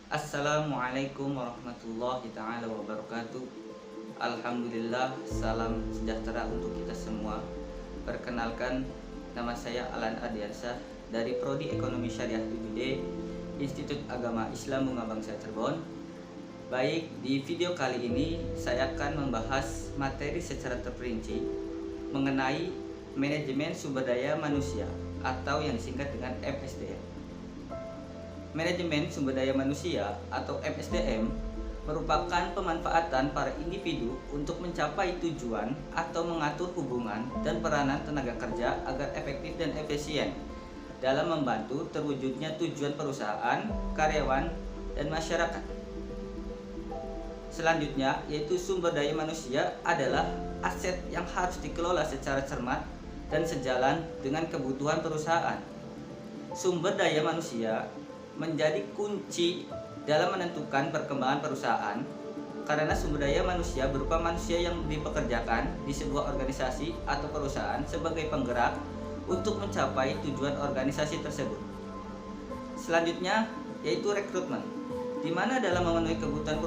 Assalamualaikum warahmatullahi taala wabarakatuh. Alhamdulillah, salam sejahtera untuk kita semua. Perkenalkan, nama saya Alan Adiansah dari Prodi Ekonomi Syariah UID, Institut Agama Islam Bunga Bangsa Cirebon. Baik, di video kali ini saya akan membahas materi secara terperinci mengenai manajemen sumber daya manusia atau yang disingkat dengan MSDM. Manajemen sumber daya manusia atau MSDM merupakan pemanfaatan para individu untuk mencapai tujuan atau mengatur hubungan dan peranan tenaga kerja agar efektif dan efisien dalam membantu terwujudnya tujuan perusahaan, karyawan, dan masyarakat. Selanjutnya, yaitu sumber daya manusia adalah aset yang harus dikelola secara cermat dan sejalan dengan kebutuhan perusahaan. Sumber daya manusia menjadi kunci dalam menentukan perkembangan perusahaan karena sumber daya manusia berupa manusia yang dipekerjakan di sebuah organisasi atau perusahaan sebagai penggerak untuk mencapai tujuan organisasi tersebut. Selanjutnya yaitu rekrutmen, di mana dalam memenuhi kebutuhan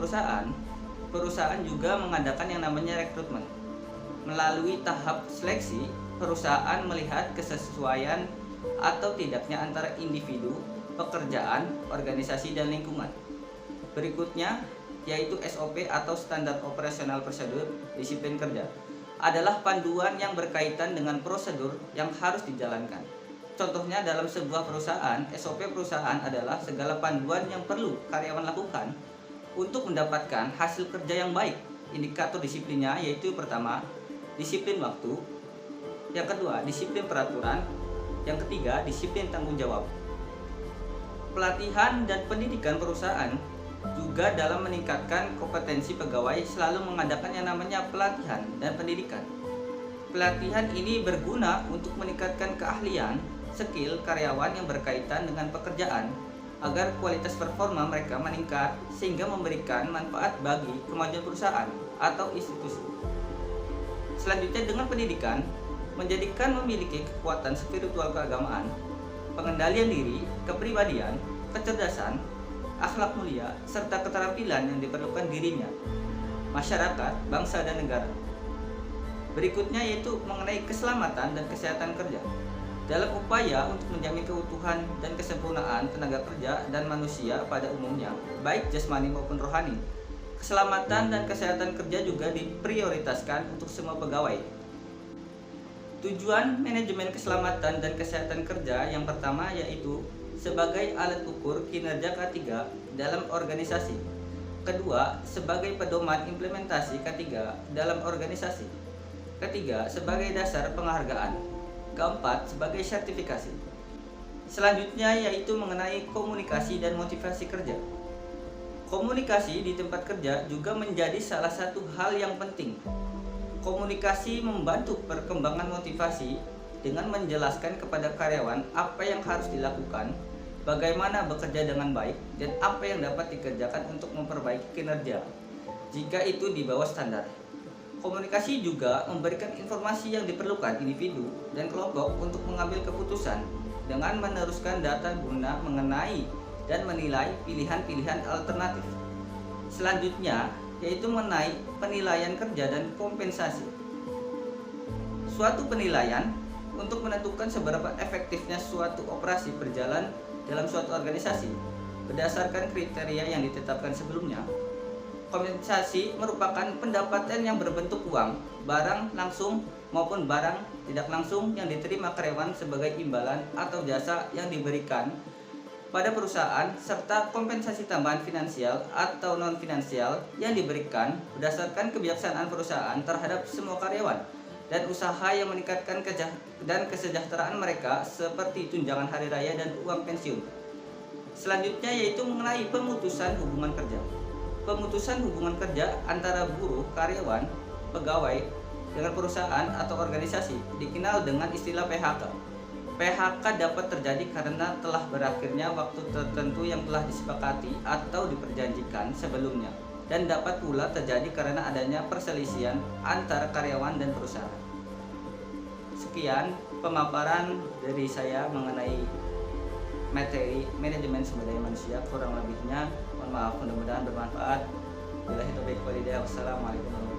perusahaan juga mengadakan yang namanya rekrutmen. Melalui tahap seleksi, perusahaan melihat kesesuaian atau tidaknya antara individu, pekerjaan, organisasi, dan lingkungan. Berikutnya yaitu SOP atau standar operasional prosedur disiplin kerja adalah panduan yang berkaitan dengan prosedur yang harus dijalankan. Contohnya dalam sebuah perusahaan, SOP perusahaan adalah segala panduan yang perlu karyawan lakukan untuk mendapatkan hasil kerja yang baik. Indikator disiplinnya yaitu pertama, disiplin waktu, yang kedua, disiplin peraturan, yang ketiga, disiplin tanggung jawab. Pelatihan dan pendidikan perusahaan juga dalam meningkatkan kompetensi pegawai selalu mengadakan yang namanya pelatihan dan pendidikan. Pelatihan ini berguna untuk meningkatkan keahlian, skill karyawan yang berkaitan dengan pekerjaan agar kualitas performa mereka meningkat sehingga memberikan manfaat bagi kemajuan perusahaan atau institusi. Selanjutnya dengan pendidikan menjadikan memiliki kekuatan spiritual keagamaan, pengendalian diri, kepribadian, kecerdasan, akhlak mulia, serta keterampilan yang diperlukan dirinya, masyarakat, bangsa, dan negara. Berikutnya yaitu mengenai keselamatan dan kesehatan kerja. Dalam upaya untuk menjamin keutuhan dan kesempurnaan tenaga kerja dan manusia pada umumnya, baik jasmani maupun rohani, keselamatan dan kesehatan kerja juga diprioritaskan untuk semua pegawai. Tujuan manajemen keselamatan dan kesehatan kerja yang pertama yaitu sebagai alat ukur kinerja K3 dalam organisasi. Kedua, sebagai pedoman implementasi K3 dalam organisasi. Ketiga, sebagai dasar penghargaan. Keempat, sebagai sertifikasi. Selanjutnya yaitu mengenai komunikasi dan motivasi kerja. Komunikasi di tempat kerja juga menjadi salah satu hal yang penting. Komunikasi membantu perkembangan motivasi dengan menjelaskan kepada karyawan apa yang harus dilakukan, bagaimana bekerja dengan baik, dan apa yang dapat dikerjakan untuk memperbaiki kinerja jika itu di bawah standar. Komunikasi juga memberikan informasi yang diperlukan individu dan kelompok untuk mengambil keputusan dengan meneruskan data guna mengenai dan menilai pilihan-pilihan alternatif. Selanjutnya yaitu mengenai penilaian kerja dan kompensasi. Suatu penilaian untuk menentukan seberapa efektifnya suatu operasi berjalan dalam suatu organisasi berdasarkan kriteria yang ditetapkan sebelumnya. Kompensasi merupakan pendapatan yang berbentuk uang, barang langsung maupun barang tidak langsung yang diterima karyawan sebagai imbalan atau jasa yang diberikan pada perusahaan, serta kompensasi tambahan finansial atau non-finansial yang diberikan berdasarkan kebijaksanaan perusahaan terhadap semua karyawan dan usaha yang meningkatkan dan kesejahteraan mereka seperti tunjangan hari raya dan uang pensiun. Selanjutnya yaitu mengenai pemutusan hubungan kerja. Pemutusan hubungan kerja antara buruh, karyawan, pegawai dengan perusahaan atau organisasi dikenal dengan istilah PHK. PHK dapat terjadi karena telah berakhirnya waktu tertentu yang telah disepakati atau diperjanjikan sebelumnya, dan dapat pula terjadi karena adanya perselisihan antara karyawan dan perusahaan. Sekian pemaparan dari saya mengenai materi manajemen sumber daya manusia. Kurang lebihnya mohon maaf. mudah-mudahan bermanfaat. Wassalamualaikum warahmatullahi wabarakatuh.